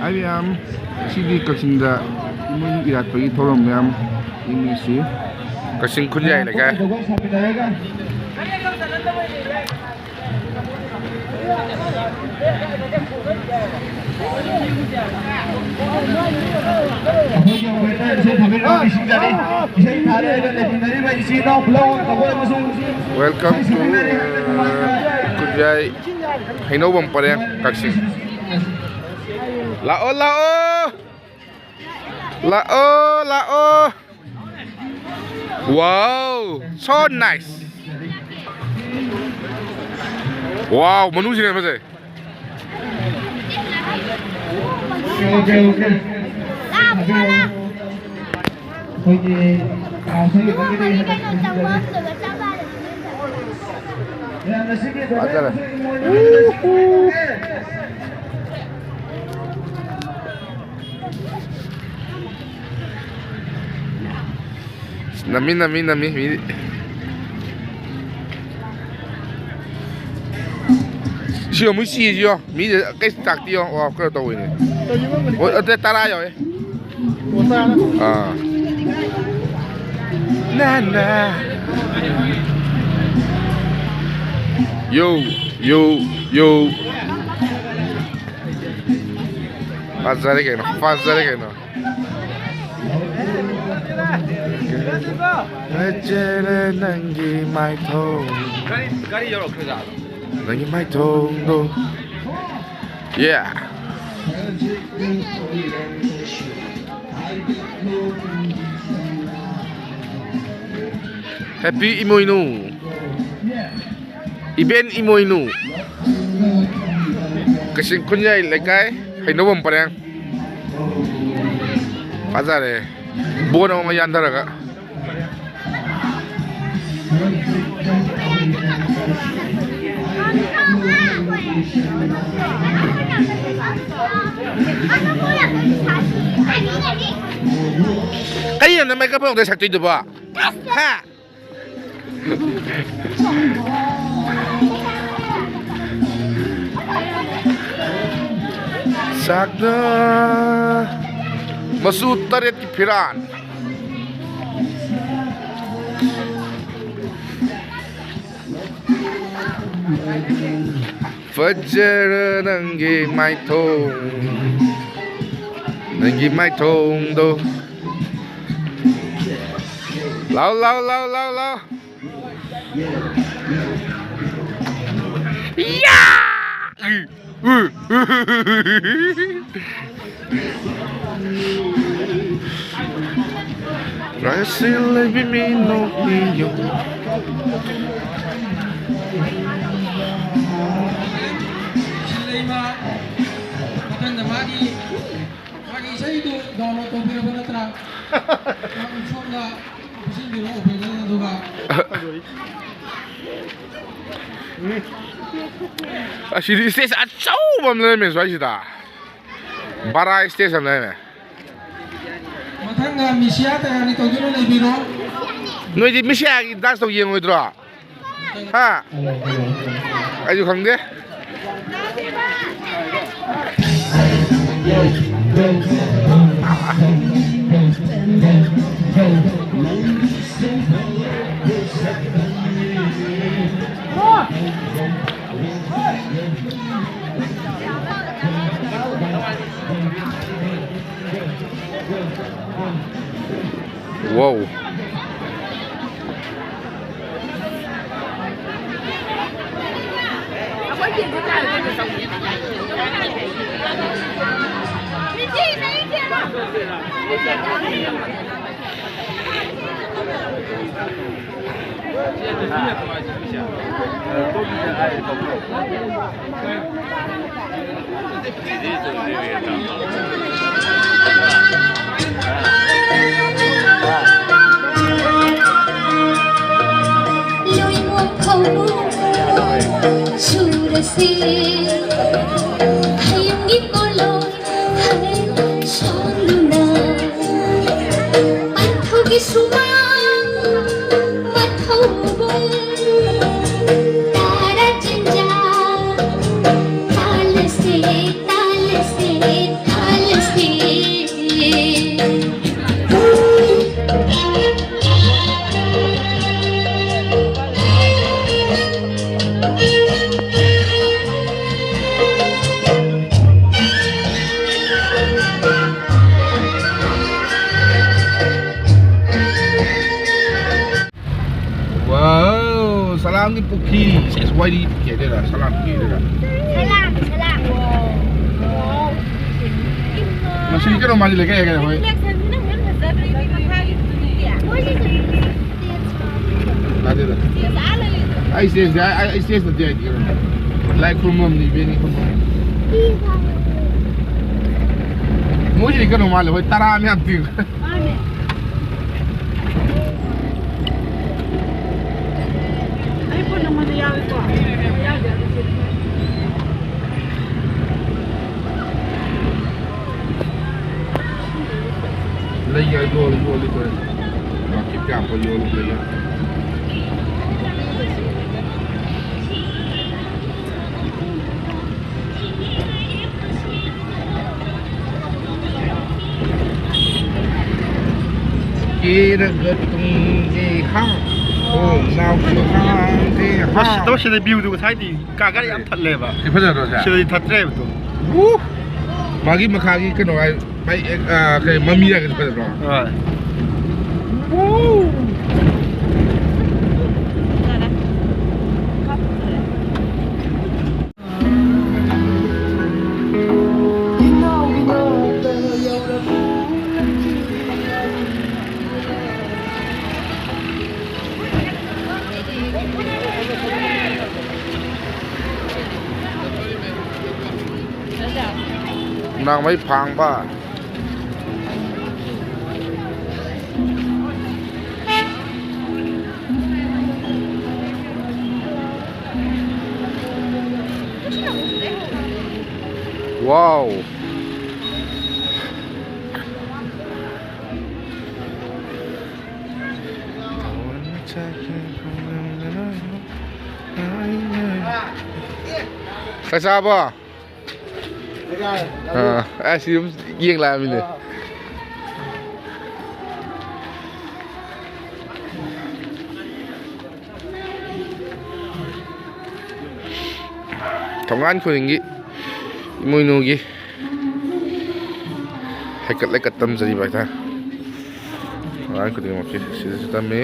ma'am. CD Kakching da Emoinu erat pagi tolong ma'am. Ini si Kakching kunjai lagi. Welcome to kunjai Haino Bampareng Kakching. Lao. Wow, so nice. Wow, manusia ni macam. Okay. Nami. Siapa mesti je, mesti kes tak dia, wah kau tahu ini. Oh, ada tara ya? Ah. Nana. Yo. Fazar kena. Ajar nangi mai thong. Gari jorok kerja. Nangi mai thong do. Yeah. Happy Emoinu. Event Emoinu. Kakching kunjai lekai Haino Bampareng. Fazar Bukan orang yang antara kak. Kaya na may kapag tayo sakto ito ba? Ha? Sakto Masud tarit kipiran. Fajar nangi mai thong do. Lao. Ya. Brasil lebih minum iyo. Saya itu download toubiyu penetra. Kamu coba sini lo operan juga. Asli stage acau bamle me soal kita. Bara stage amle me. Matang nggak misia teh ni toubiyu lebih no. Noi di misia das to yang itu ah. Ha. Ayo kang deh. Wow. Taal se Puki, it's whitey. Okay, there are salam Puki there. Salam. Masih kan orang lagi kan, boy. Ada dah. I says the day. Like kumam ni, bini kumam. Mungkin kan orang lagi, boy. Tara ni abdi. Lagi jual itu. Makin apa jual lagi. Kira ketung di hang, oh, now ketung di hang. 都现在比如彩地，价格也太嘞吧？ Apa dah tu? 现在太贵了都。 Bagi makagi kan orang baik kayak mami lah kan tu. 啊。 นางไม่พังป่ะว้าวใครทราบป่ะasibu yang lain ni. Tengah ni ni, Emoinu ni, hekat lekat tam jadi baca. Tengah ni ni macam sudah me.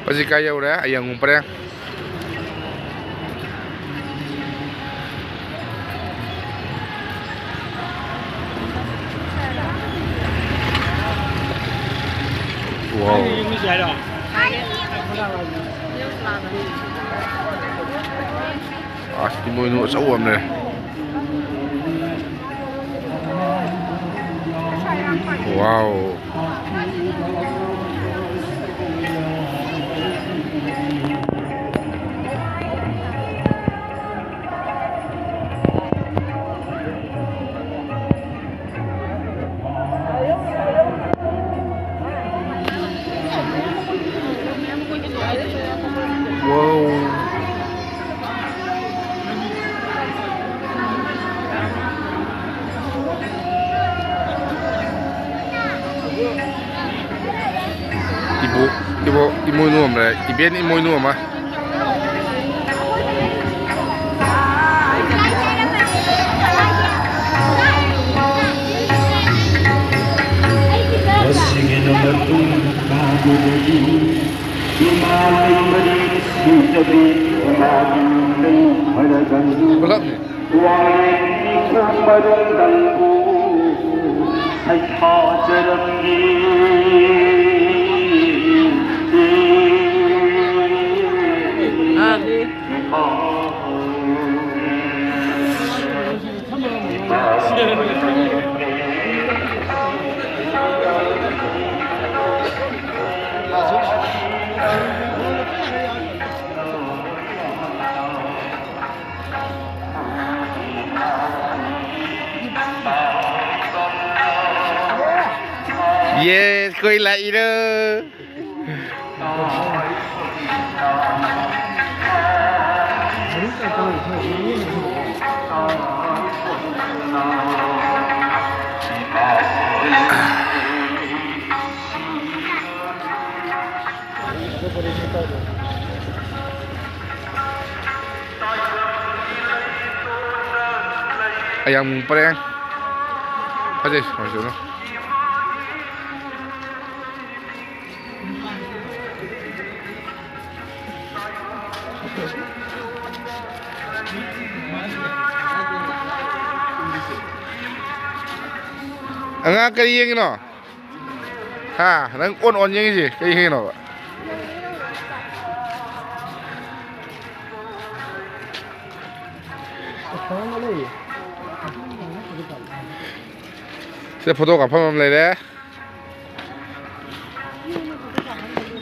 Pasti kaya udah ayam ngumpet ya. Wow. Pasti mau ini sawam deh. Wow. Wow. 뭐 이모이누 없네. 이변 이모이누 없마. Yes, quay lại đó. Ayam pareng. Aje, masuk no. Ang cái gì nó? Ha, đang ôn như gì? Cái gì nó? Sẽ photo gặp phong lại đấy.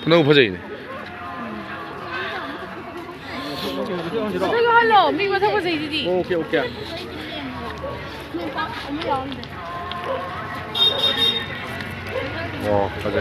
너무 버져 있네.这个 hello， 美国他不是弟弟。 오케이 오케이. 와, 가자.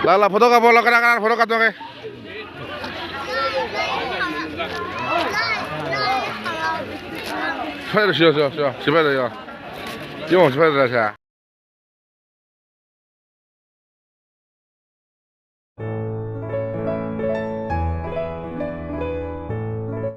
Lala foto ka bola kana foto ka to ke. Phải rồi, sửa. Sửa phải rồi. Dùng sửa phải rồi.